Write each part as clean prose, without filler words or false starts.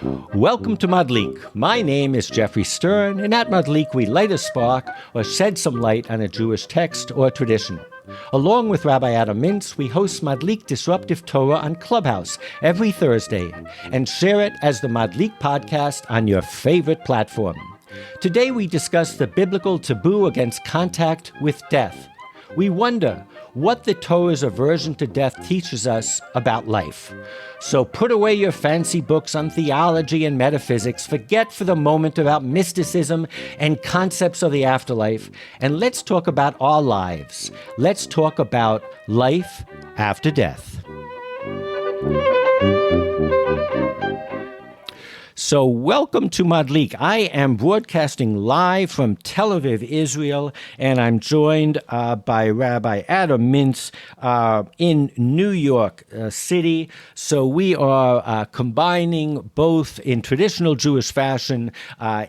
Welcome to Madlik. My name is Geoffrey Stern, and at Madlik we light a spark or shed some light on a Jewish text or tradition. Along with Rabbi Mintz, we host Madlik Disruptive Torah on Clubhouse every Thursday and share it as the Madlik podcast on your favorite platform. Today we discuss the biblical taboo against contact with death. We wonder what the Torah's aversion to death teaches us about life. So put away your fancy books on theology and metaphysics, forget for the moment about mysticism and concepts of the afterlife, and let's talk about our lives. Let's talk about life after death. So welcome to Madlik. I am broadcasting live from Tel Aviv, Israel, and I'm joined by Rabbi Mintz in New York City. So we are combining both in traditional Jewish fashion,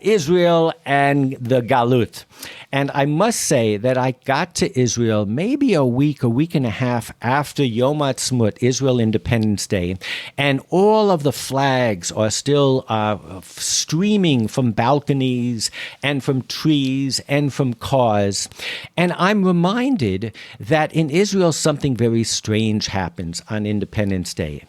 Israel and the Galut. And I must say that I got to Israel maybe a week and a half after Yom Ha'atzmaut, Israel Independence Day, and all of the flags are still streaming from balconies and from trees and from cars. And I'm reminded that in Israel something very strange happens on Independence Day.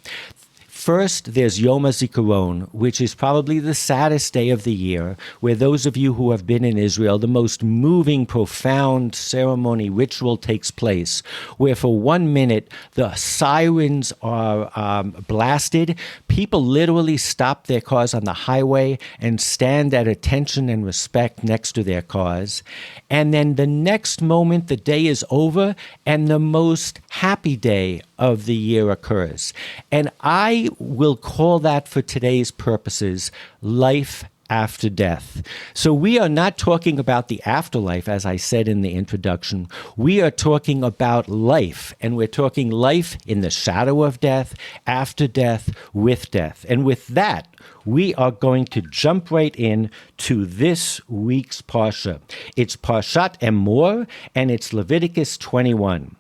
First, there's Yom HaZikaron, which is probably the saddest day of the year, where those of you who have been in Israel, the most moving, profound ceremony, ritual takes place, where for 1 minute the sirens are blasted. People literally stop their cars on the highway and stand at attention and respect next to their cars. And then the next moment, the day is over, and the most happy day of the year occurs. And I will call that, for today's purposes, life after death. So we are not talking about the afterlife, as I said in the introduction. We are talking about life, and we're talking life in the shadow of death, after death, with death. And with that, we are going to jump right in to this week's Parsha. It's Parshat Emor, and it's Leviticus 21.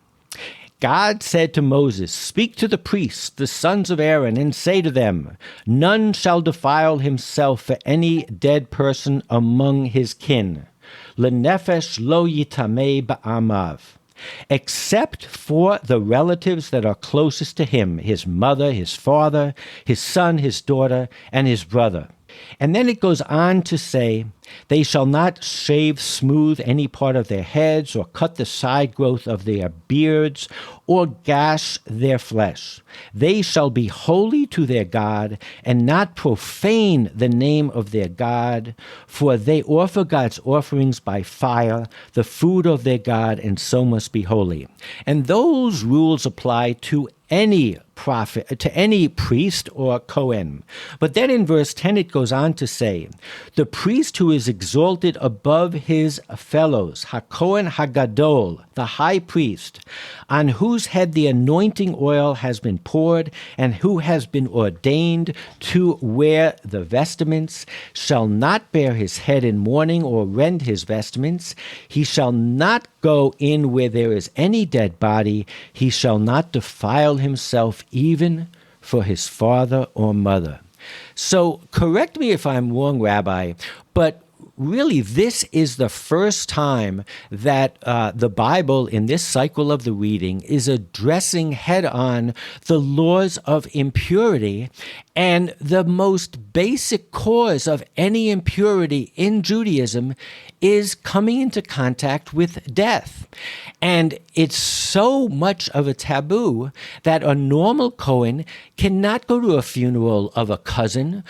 God said to Moses, "Speak to the priests, the sons of Aaron, and say to them, none shall defile himself for any dead person among his kin. Lenefesh lo yitamei ba'amav. Except for the relatives that are closest to him, his mother, his father, his son, his daughter, and his brother." And then it goes on to say, "They shall not shave smooth any part of their heads, or cut the side growth of their beards, or gash their flesh. They shall be holy to their God, and not profane the name of their God, for they offer God's offerings by fire, the food of their God, and so must be holy." And those rules apply to any prophet, to any priest or Kohen. But then in verse 10 it goes on to say, "The priest who is exalted above his fellows, HaKohen HaGadol, the high priest, on whose head the anointing oil has been poured, and who has been ordained to wear the vestments, shall not bare his head in mourning or rend his vestments. He shall not go in where there is any dead body. He shall not defile himself even for his father or mother." So correct me if I'm wrong, Rabbi, but really, this is the first time that the Bible, in this cycle of the reading, is addressing head-on the laws of impurity, and the most basic cause of any impurity in Judaism is coming into contact with death. And it's so much of a taboo that a normal Kohen cannot go to a funeral of a cousin.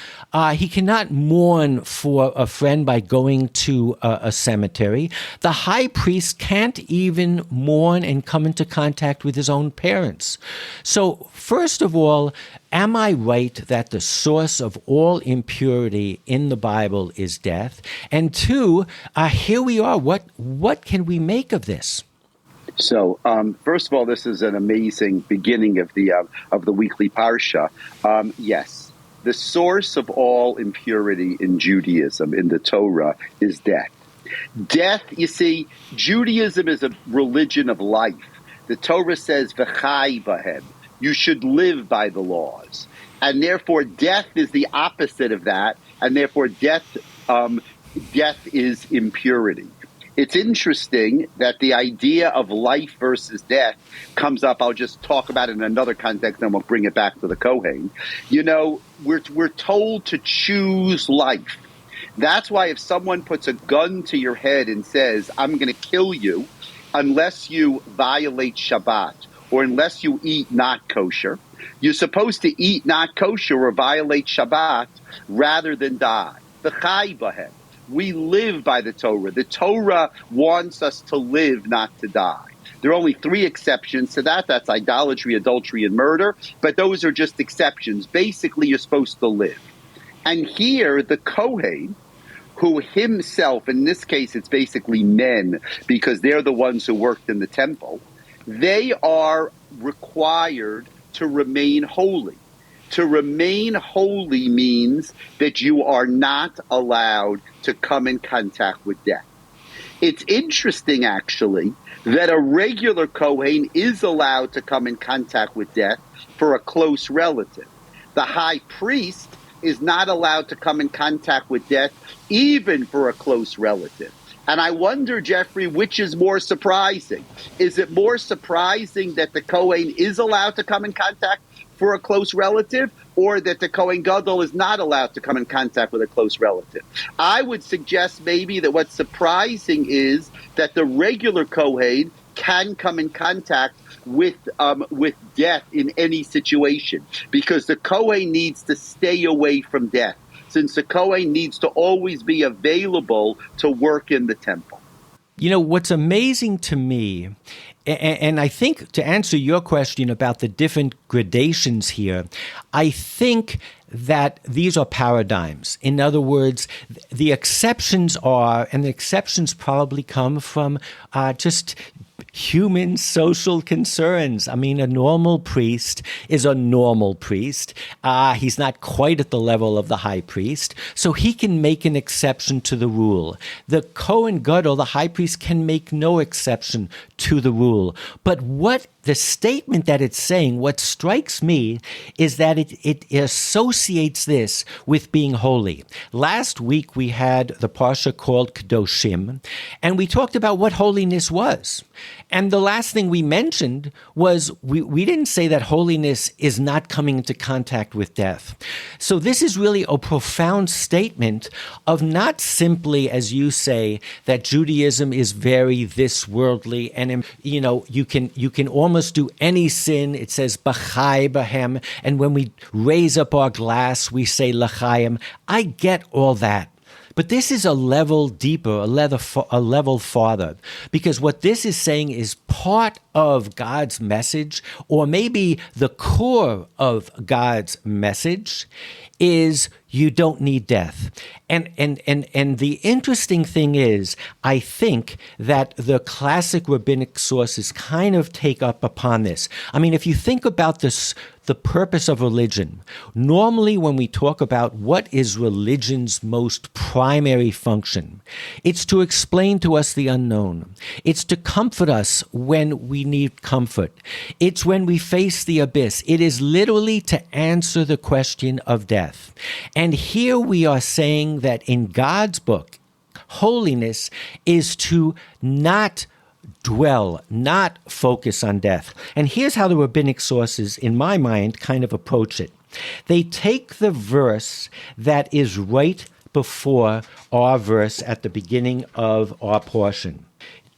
He cannot mourn for a friend by going to a cemetery. The high priest can't even mourn and come into contact with his own parents. So, first of all, am I right that the source of all impurity in the Bible is death? And two, here we are. What can we make of this? So, first of all, this is an amazing beginning of the weekly parsha. Yes, the source of all impurity in Judaism, in the Torah, is death. Death, you see, Judaism is a religion of life. The Torah says, "V'chai bahem." You should live by the laws. And therefore, death is the opposite of that. And therefore, death is impurity. It's interesting that the idea of life versus death comes up. I'll just talk about it in another context, and we'll bring it back to the Kohen. You know, we're told to choose life. That's why if someone puts a gun to your head and says, I'm going to kill you unless you violate Shabbat or unless you eat not kosher, you're supposed to eat not kosher or violate Shabbat rather than die. The chai bahem. We live by the Torah. The Torah wants us to live, not to die. There are only 3 exceptions to that. That's idolatry, adultery, and murder. But those are just exceptions. Basically, you're supposed to live. And here, the Kohen, who himself, in this case, it's basically men, because they're the ones who worked in the temple, they are required to remain holy. To remain holy means that you are not allowed to come in contact with death. It's interesting, actually, that a regular Kohen is allowed to come in contact with death for a close relative. The high priest is not allowed to come in contact with death even for a close relative. And I wonder, Geoffrey, which is more surprising? Is it more surprising that the Kohen is allowed to come in contact for a close relative, or that the Kohen Gadol is not allowed to come in contact with a close relative? I would suggest maybe that what's surprising is that the regular Kohen can come in contact with death in any situation, because the Kohen needs to stay away from death, since the Kohen needs to always be available to work in the temple. You know, what's amazing to me, and I think to answer your question about the different gradations here, I think that these are paradigms. In other words, the exceptions are, and the exceptions probably come from just human social concerns. I mean, a normal priest is a normal priest. He's not quite at the level of the high priest, so he can make an exception to the rule. The Kohen Gadol, the high priest, can make no exception to the rule. But what the statement that it's saying, what strikes me is that it associates this with being holy. Last week we had the parsha called Kedoshim, and we talked about what holiness was. And the last thing we mentioned was we didn't say that holiness is not coming into contact with death. So this is really a profound statement of not simply, as you say, that Judaism is very this worldly, and you know, you can almost do any sin. It says b'chai b'hem, and when we raise up our glass, we say l'chaim. I get all that. But this is a level deeper, a level farther, because what this is saying is part of God's message, or maybe the core of God's message, is you don't need death. And the interesting thing is, I think that the classic rabbinic sources kind of take up upon this. I mean, if you think about this, the purpose of religion, normally when we talk about what is religion's most primary function, it's to explain to us the unknown. It's to comfort us when we need comfort. It's when we face the abyss. It is literally to answer the question of death. And here we are saying that in God's book, holiness is to not dwell, not focus on death. And here's how the rabbinic sources, in my mind, kind of approach it. They take the verse that is right before our verse at the beginning of our portion.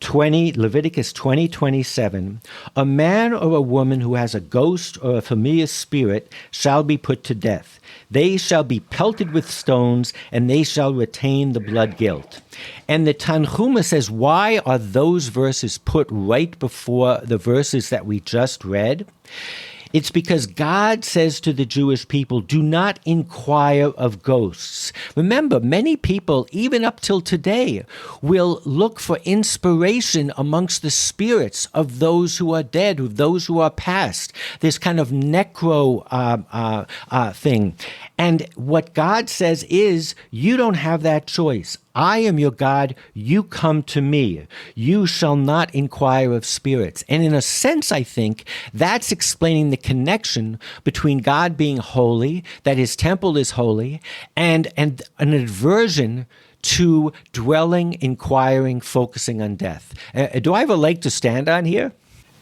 Leviticus 20:27, a man or a woman who has a ghost or a familiar spirit shall be put to death. They shall be pelted with stones, and they shall retain the blood guilt. And the Tanhuma says, why are those verses put right before the verses that we just read? It's because God says to the Jewish people, do not inquire of ghosts. Remember, many people, even up till today, will look for inspiration amongst the spirits of those who are dead, of those who are past, this kind of necro thing. And what God says is, you don't have that choice. I am your God, you come to me. You shall not inquire of spirits. And in a sense, I think that's explaining the connection between God being holy, that his temple is holy, and an aversion to dwelling, inquiring, focusing on death. Do I have a leg to stand on here?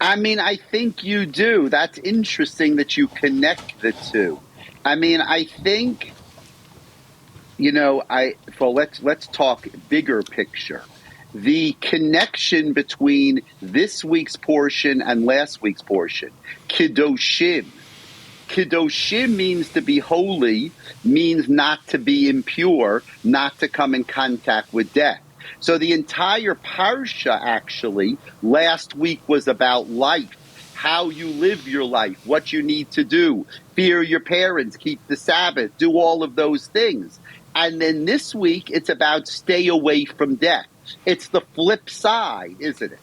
I mean, I think you do. That's interesting that you connect the two. I mean, I think, let's talk bigger picture. The connection between this week's portion and last week's portion, Kedoshim. Kedoshim means to be holy, means not to be impure, not to come in contact with death. So the entire parsha, actually, last week was about life, how you live your life, what you need to do, fear your parents, keep the Sabbath, do all of those things. And then this week, it's about stay away from death. It's the flip side, isn't it?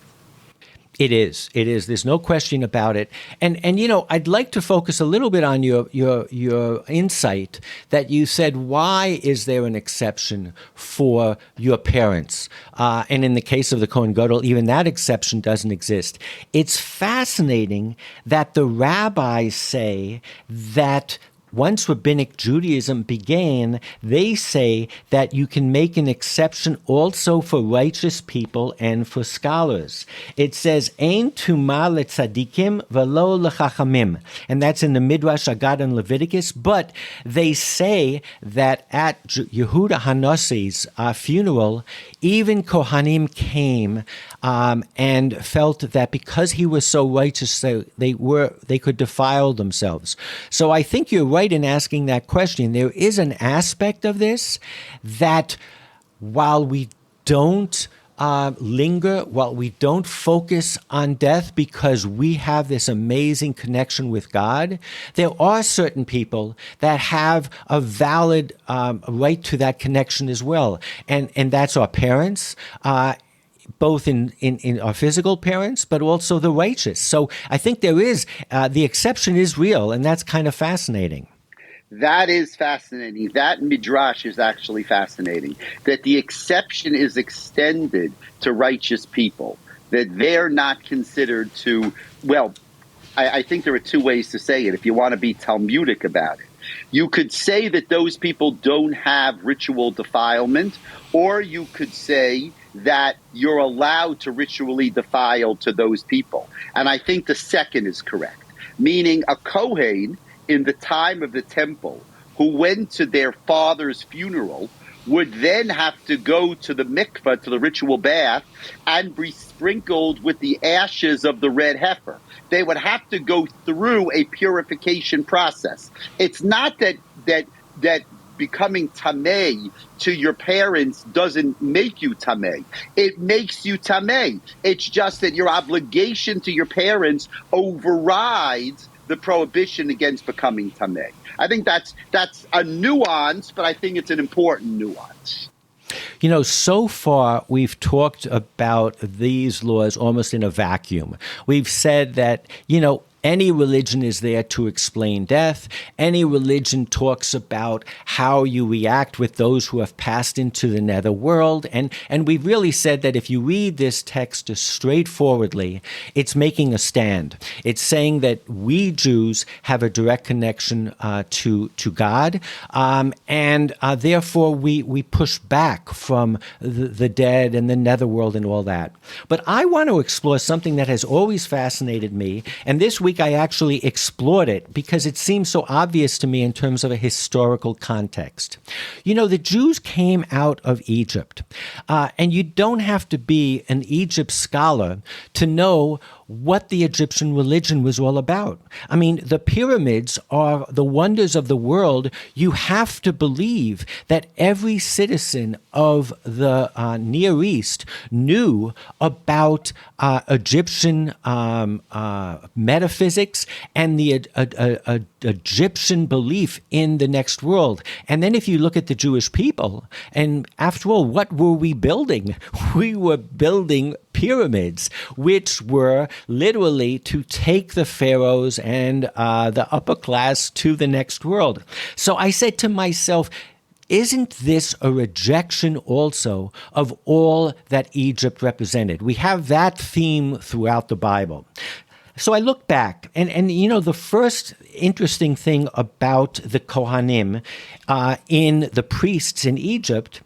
It is. It is. There's no question about it. And I'd like to focus a little bit on your insight that you said, why is there an exception for your parents? And in the case of the Kohen Gadol, even that exception doesn't exist. It's fascinating that the rabbis say that once Rabbinic Judaism began, they say that you can make an exception also for righteous people and for scholars. It says, Ein tuma letzadikim velo lechachamim. And that's in the Midrash, Agad, and Leviticus. But they say that at Yehuda Hanosi's funeral, even Kohanim came and felt that because he was so righteous, they could defile themselves. So I think you're right in asking that question. There is an aspect of this that while we don't linger, while we don't focus on death because we have this amazing connection with God, there are certain people that have a valid right to that connection as well. And that's our parents, both in our physical parents, but also the righteous. So I think there is, the exception is real, and that's kind of fascinating. That is fascinating. That midrash is actually fascinating, that the exception is extended to righteous people, that they're not considered to, I think there are two ways to say it if you want to be Talmudic about it. You could say that those people don't have ritual defilement, or you could say that you're allowed to ritually defile to those people. And I think the second is correct, meaning a Kohen in the time of the temple who went to their father's funeral would then have to go to the mikveh, to the ritual bath, and be sprinkled with the ashes of the red heifer. They would have to go through a purification process. It's not that becoming tamei to your parents doesn't make you tamei. It makes you tamei. It's just that your obligation to your parents overrides the prohibition against becoming tamei. I think that's a nuance, but I think it's an important nuance. So far we've talked about these laws almost in a vacuum. We've said that, any religion is there to explain death. Any religion talks about how you react with those who have passed into the netherworld. And we've really said that if you read this text straightforwardly, it's making a stand. It's saying that we Jews have a direct connection to God, and therefore we push back from the dead and the netherworld and all that. But I want to explore something that has always fascinated me, and this week I actually explored it because it seems so obvious to me in terms of a historical context. The Jews came out of Egypt, and you don't have to be an Egypt scholar to know what the Egyptian religion was all about. I mean, the pyramids are the wonders of the world. You have to believe that every citizen of the Near East knew about Egyptian metaphysics and the Egyptian belief in the next world. And then if you look at the Jewish people, and after all, what were we building? We were building pyramids, which were literally to take the pharaohs and the upper class to the next world. So I said to myself, isn't this a rejection also of all that Egypt represented? We have that theme throughout the Bible. So I look back, and the first interesting thing about the Kohanim in the priests in Egypt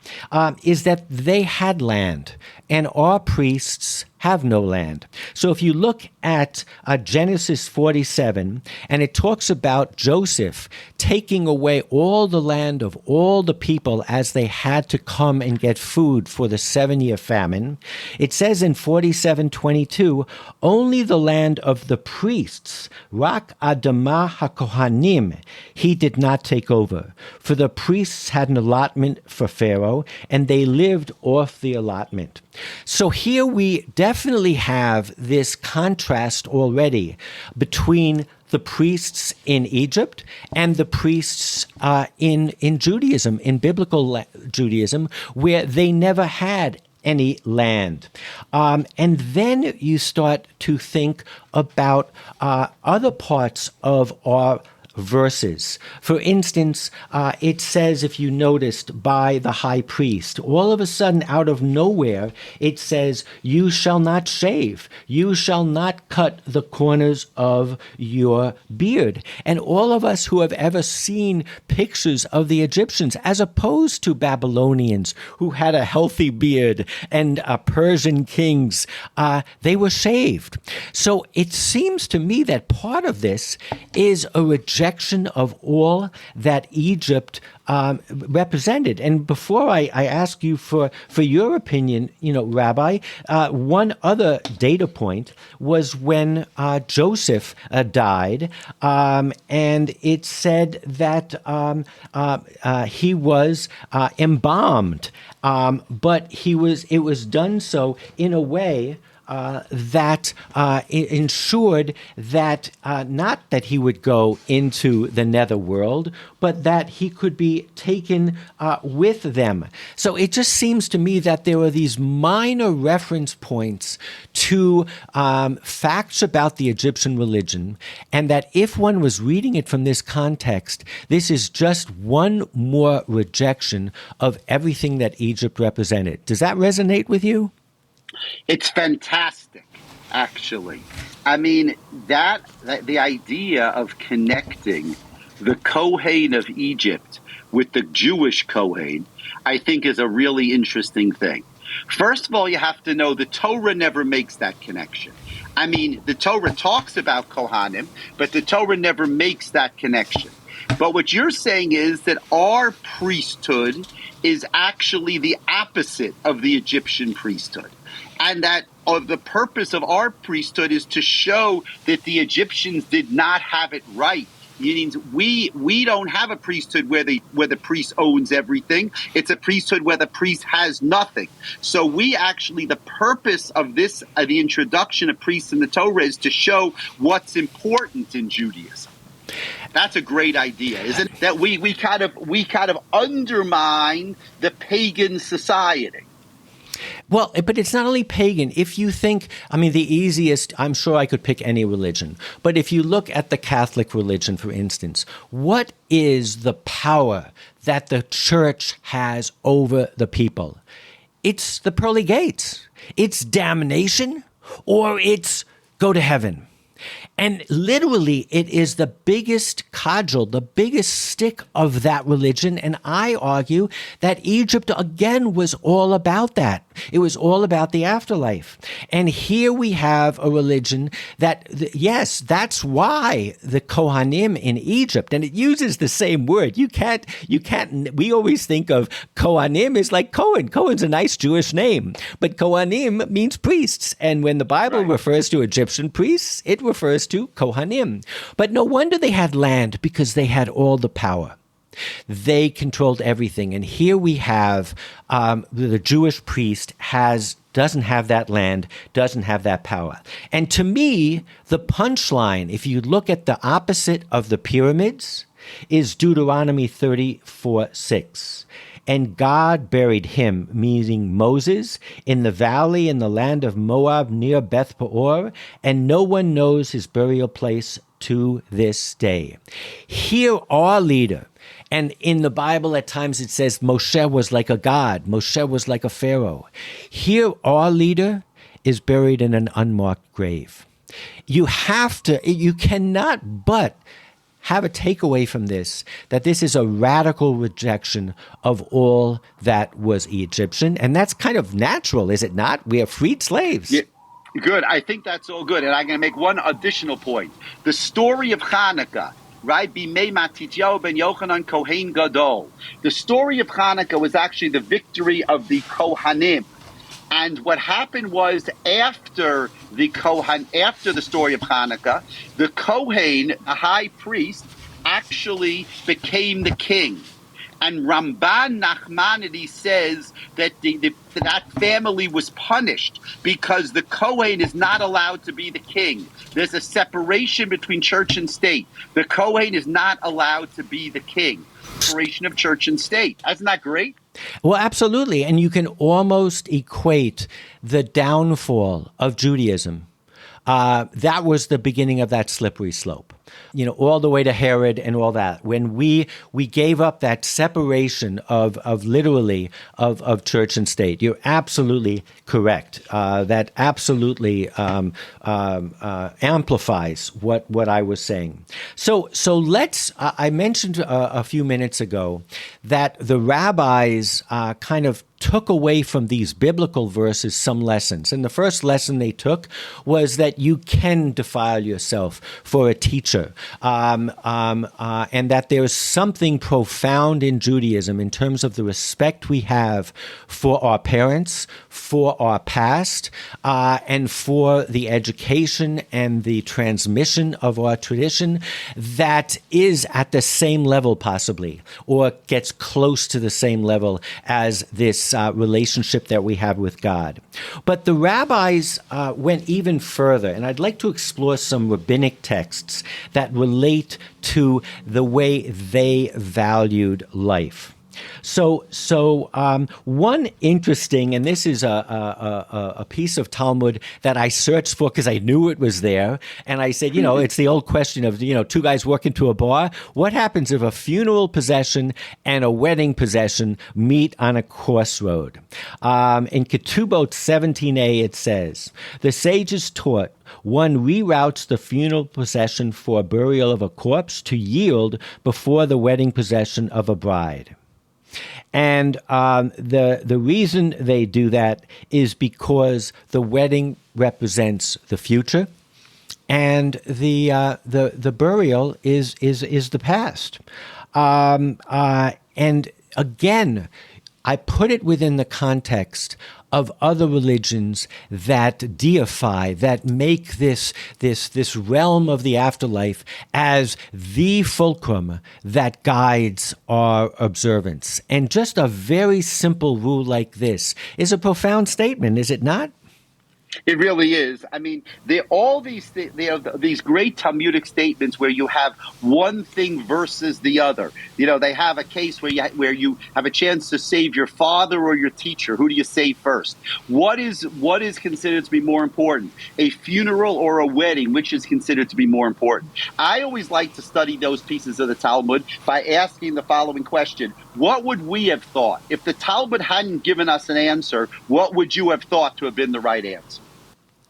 is that they had land, and our priests have no land. So if you look at Genesis 47, and it talks about Joseph taking away all the land of all the people as they had to come and get food for the 7-year famine, it says in 47:22, only the land of the priests, Rak Adamah HaKohanim, he did not take over. For the priests had an allotment for Pharaoh, and they lived off the allotment. So here we definitely have this contrast already between the priests in Egypt and the priests in Judaism, in biblical Judaism, where they never had any land. And then you start to think about other parts of our verses. For instance, it says, if you noticed, by the high priest, all of a sudden, out of nowhere, it says, you shall not shave, you shall not cut the corners of your beard. And all of us who have ever seen pictures of the Egyptians, as opposed to Babylonians who had a healthy beard, and Persian kings, they were shaved. So it seems to me that part of this is a rejection of all that Egypt represented. And before I ask you for your opinion, Rabbi, one other data point was when Joseph died, and it said that he was embalmed, but it was done so in a way that ensured that not that he would go into the netherworld, but that he could be taken with them. So it just seems to me that there are these minor reference points to facts about the Egyptian religion, and that if one was reading it from this context, this is just one more rejection of everything that Egypt represented. Does that resonate with you? It's fantastic, actually. I mean, the idea of connecting the Kohen of Egypt with the Jewish Kohen, I think, is a really interesting thing. First of all, you have to know the Torah never makes that connection. I mean, the Torah talks about Kohanim, but the Torah never makes that connection. But what you're saying is that our priesthood is actually the opposite of the Egyptian priesthood. And that the purpose of our priesthood is to show that the Egyptians did not have it right. Meaning we don't have a priesthood where the priest owns everything. It's a priesthood where the priest has nothing. So we actually, the purpose of this, the introduction of priests in the Torah, is to show what's important in Judaism. That's a great idea, isn't it? That we kind of undermine the pagan society. Well, but it's not only pagan. If you think, the easiest, I'm sure I could pick any religion. But if you look at the Catholic religion, for instance, what is the power that the church has over the people? It's the pearly gates. It's damnation, or it's go to heaven. And literally, it is the biggest cudgel, the biggest stick of that religion. And I argue that Egypt, again, was all about that. It was all about the afterlife. And here we have a religion that, yes, that's why the Kohanim in Egypt, and it uses the same word. You can't, we always think of Kohanim as like Cohen. Cohen's a nice Jewish name. But Kohanim means priests. And when the Bible refers to Egyptian priests, it refers to Kohanim. But no wonder they had land, because they had all the power. They controlled everything. And here we have the Jewish priest doesn't have that land, doesn't have that power. And to me, the punchline, if you look at the opposite of the pyramids, is Deuteronomy 34:6. And God buried him, meaning Moses, in the valley in the land of Moab near Beth Peor, and no one knows his burial place to this day. Here, our leader And in the Bible, at times it says Moshe was like a god. Moshe was like a pharaoh. Here, our leader is buried in an unmarked grave. You cannot but have a takeaway from this, that this is a radical rejection of all that was Egyptian. And that's kind of natural, is it not? We are freed slaves. Yeah. Good. I think that's all good. And I'm going to make one additional point. The story of Hanukkah, right? Bimei Matityahu ben Yochanan Kohen Gadol. The story of Hanukkah was actually the victory of the Kohanim. And what happened was after the story of Hanukkah, the Kohen, the high priest, actually became the king. And Ramban Nachmanides says that that family was punished because the Kohen is not allowed to be the king. There's a separation between church and state. The Kohen is not allowed to be the king. Separation of church and state. Isn't that great? Well, absolutely. And you can almost equate the downfall of Judaism. That was the beginning of that slippery slope. All the way to Herod and all that. When we gave up that separation of literally of church and state, you're absolutely correct. That absolutely amplifies what I was saying. So let's. I mentioned a few minutes ago that the rabbis kind of took away from these biblical verses some lessons. And the first lesson they took was that you can defile yourself for a teacher, and that there's something profound in Judaism in terms of the respect we have for our parents, for our past, and for the education and the transmission of our tradition that is at the same level possibly, or gets close to the same level as this relationship that we have with God. But the rabbis went even further, and I'd like to explore some rabbinic texts that relate to the way they valued life. So one interesting, and this is a piece of Talmud that I searched for because I knew it was there, and I said, it's the old question of, two guys walk into a bar. What happens if a funeral procession and a wedding procession meet on a crossroad? In Ketubot 17a, it says, the sages taught one reroutes the funeral procession for burial of a corpse to yield before the wedding procession of a bride. And the reason they do that is because the wedding represents the future, and the burial is the past. And again, I put it within the context of other religions that deify, that make this realm of the afterlife as the fulcrum that guides our observance. And just a very simple rule like this is a profound statement, is it not? It really is. I mean, there are all these these great Talmudic statements where you have one thing versus the other. They have a case where you have a chance to save your father or your teacher. Who do you save first? What is considered to be more important? A funeral or a wedding? Which is considered to be more important? I always like to study those pieces of the Talmud by asking the following question: what would we have thought if the Talmud hadn't given us an answer? What would you have thought to have been the right answer?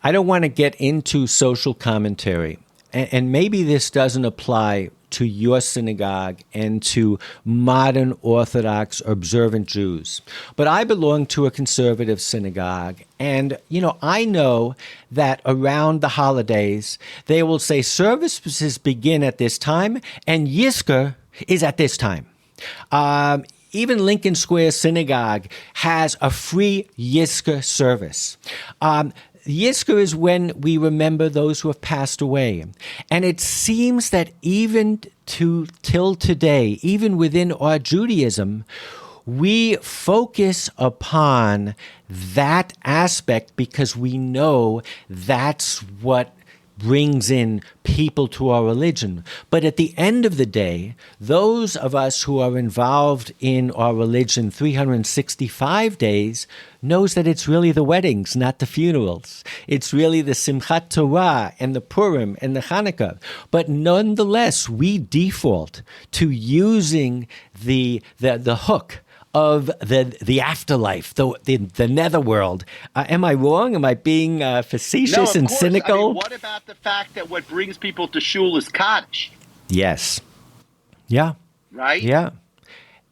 I don't want to get into social commentary, and maybe this doesn't apply to your synagogue and to modern Orthodox observant Jews. But I belong to a conservative synagogue, and, I know that around the holidays, they will say services begin at this time and Yizkor is at this time. Even Lincoln Square Synagogue has a free Yizkor service. Yizkor is when we remember those who have passed away. And it seems that even till today, even within our Judaism, we focus upon that aspect because we know that's what brings in people to our religion. But at the end of the day, those of us who are involved in our religion 365 days knows that it's really the weddings, not the funerals. It's really the Simchat Torah and the Purim and the Hanukkah. But nonetheless, we default to using the hook of the afterlife, the netherworld. Am I wrong? Am I being facetious and cynical? I mean, what about the fact that what brings people to shul is Kaddish? Yes. Yeah. Right? Yeah.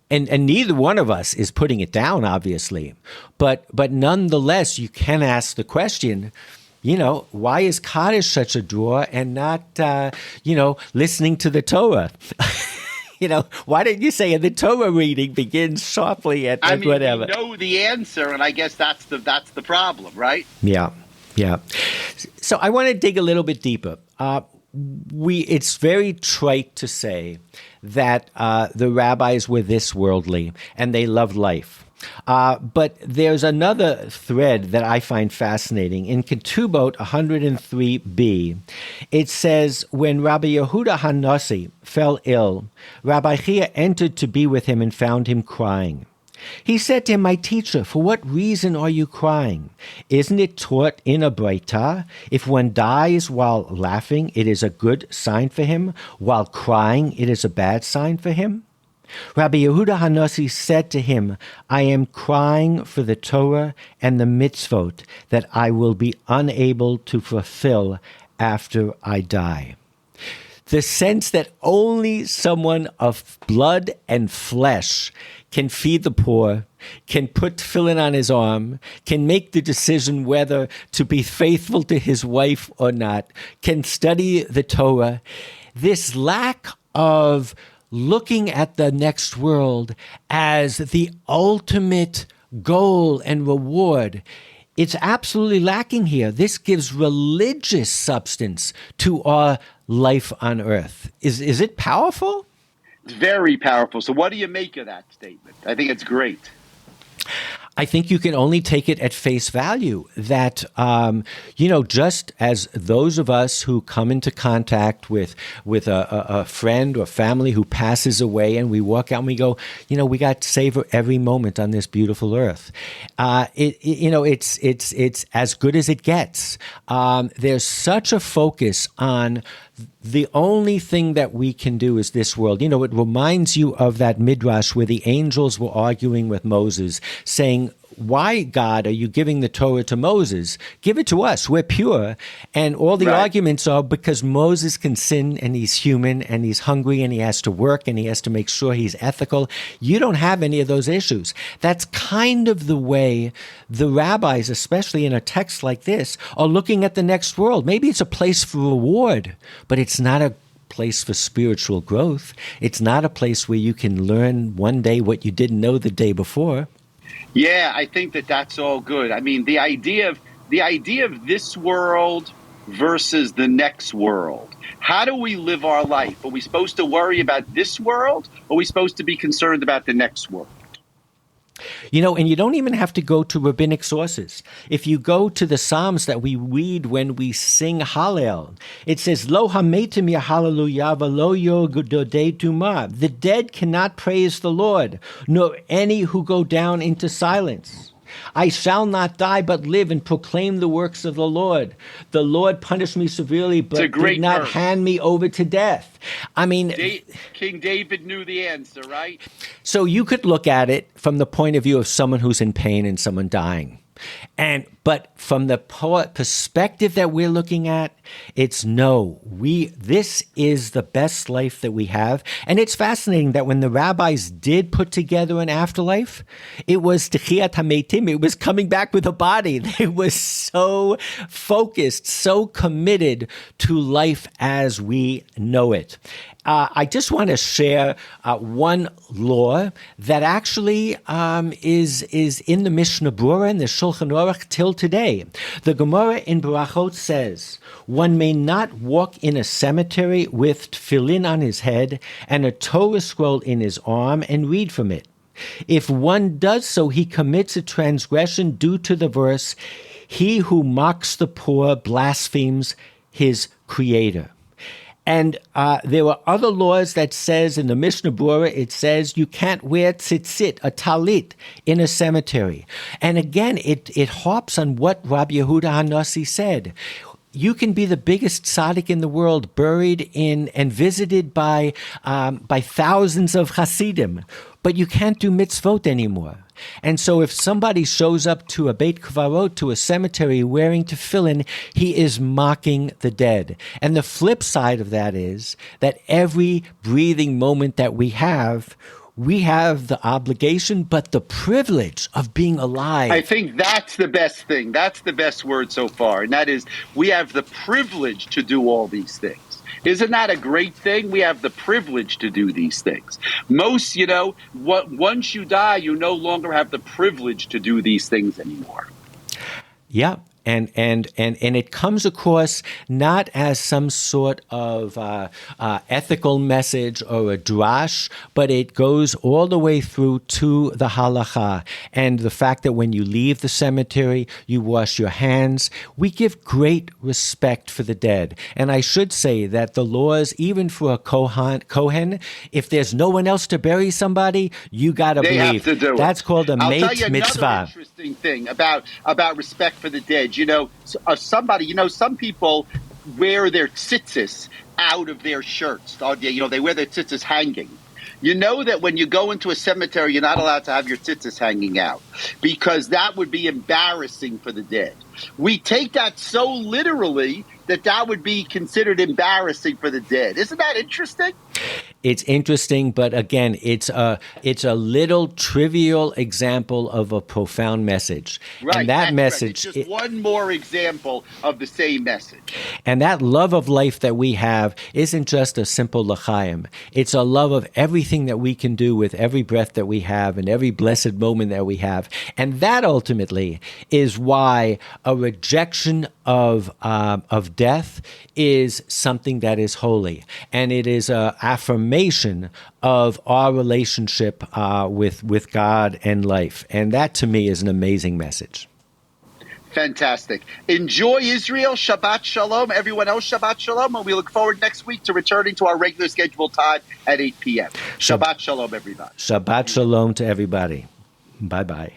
And neither one of us is putting it down, obviously. But nonetheless, you can ask the question, why is Kaddish such a draw and not, listening to the Torah? Why didn't you say the Torah reading begins sharply at whatever? We know the answer, and I guess that's the problem, right? Yeah. So I want to dig a little bit deeper. It's very trite to say that the rabbis were this worldly and they loved life. But there's another thread that I find fascinating. In Ketubot 103b, it says, when Rabbi Yehuda HaNasi fell ill, Rabbi Chia entered to be with him and found him crying. He said to him, my teacher, for what reason are you crying? Isn't it taught in a Braita, if one dies while laughing, it is a good sign for him, while crying, it is a bad sign for him? Rabbi Yehuda HaNasi said to him, I am crying for the Torah and the mitzvot that I will be unable to fulfill after I die. The sense that only someone of blood and flesh can feed the poor, can put tefillin on his arm, can make the decision whether to be faithful to his wife or not, can study the Torah. This lack of looking at the next world as the ultimate goal and reward, it's absolutely lacking here. This gives religious substance to our life on earth. Is it powerful? It's very powerful. So what do you make of that statement? I think it's great. I think you can only take it at face value that, just as those of us who come into contact with a friend or family who passes away and we walk out and we go, we got to savor every moment on this beautiful earth. It's as good as it gets. There's such a focus on the only thing that we can do is this world. It reminds you of that midrash where the angels were arguing with Moses, saying, why, God, are you giving the Torah to Moses? Give it to us. We're pure. And all the arguments are because Moses can sin and he's human and he's hungry and he has to work and he has to make sure he's ethical. You don't have any of those issues. That's kind of the way the rabbis, especially in a text like this, are looking at the next world. Maybe it's a place for reward, but it's not a place for spiritual growth. It's not a place where you can learn one day what you didn't know the day before. Yeah, I think that's all good. I mean, the idea of this world versus the next world. How do we live our life? Are we supposed to worry about this world, or are we supposed to be concerned about the next world? And you don't even have to go to rabbinic sources. If you go to the Psalms that we read when we sing Hallel, it says, Lo hametim yahalleluya v'lo yododei tumah. The dead cannot praise the Lord, nor any who go down into silence. I shall not die, but live and proclaim the works of the Lord. The Lord punished me severely, but did not hand me over to death. I mean, King David knew the answer, right? So you could look at it from the point of view of someone who's in pain and someone dying. But from the perspective that we're looking at, it's this is the best life that we have. And it's fascinating that when the rabbis did put together an afterlife, it was Techiyat HaMeitim. It was coming back with a body. They were so focused, so committed to life as we know it. I just want to share one law that actually is in the Mishnah Berurah and the Shulchan Aruch till today. The Gemara in Berachot says, one may not walk in a cemetery with tefillin on his head and a Torah scroll in his arm and read from it. If one does so, he commits a transgression due to the verse, he who mocks the poor blasphemes his creator. And there were other laws that says in the Mishnah Berurah, it says you can't wear tzitzit, a talit, in a cemetery. And again, it harps on what Rabbi Yehuda HaNasi said. You can be the biggest tzaddik in the world, buried in and visited by thousands of Hasidim, but you can't do mitzvot anymore. And so if somebody shows up to a Beit Kvarot, to a cemetery, wearing tefillin, he is mocking the dead. And the flip side of that is that every breathing moment that we have the obligation, but the privilege of being alive. I think that's the best thing. That's the best word so far. And that is, we have the privilege to do all these things. Isn't that a great thing? We have the privilege to do these things. Most, once you die, you no longer have the privilege to do these things anymore. Yeah. And it comes across not as some sort of ethical message or a drash, but it goes all the way through to the halacha. And the fact that when you leave the cemetery, you wash your hands. We give great respect for the dead. And I should say that the laws, even for a Kohen, if there's no one else to bury somebody, you got to believe. Have to do That's it. called a I'll meit tell you mitzvah. Another interesting thing about respect for the dead. Some people wear their tzitzis out of their shirts. They wear their tzitzis hanging. You know that when you go into a cemetery, you're not allowed to have your tzitzis hanging out because that would be embarrassing for the dead. We take that so literally that would be considered embarrassing for the dead. Isn't that interesting? It's interesting, but again, it's a little trivial example of a profound message. Right, and that message, right. It's just one more example of the same message. And that love of life that we have isn't just a simple l'chaim. It's a love of everything that we can do with every breath that we have and every blessed moment that we have. And that ultimately is why a rejection of death is something that is holy, and it is an affirmation of our relationship with God and life. And that, to me, is an amazing message. Fantastic. Enjoy Israel. Shabbat Shalom. Everyone else, Shabbat Shalom. And we look forward next week to returning to our regular scheduled time at 8 p.m. Shabbat Shalom, everybody. Shabbat Shalom to everybody. Bye-bye.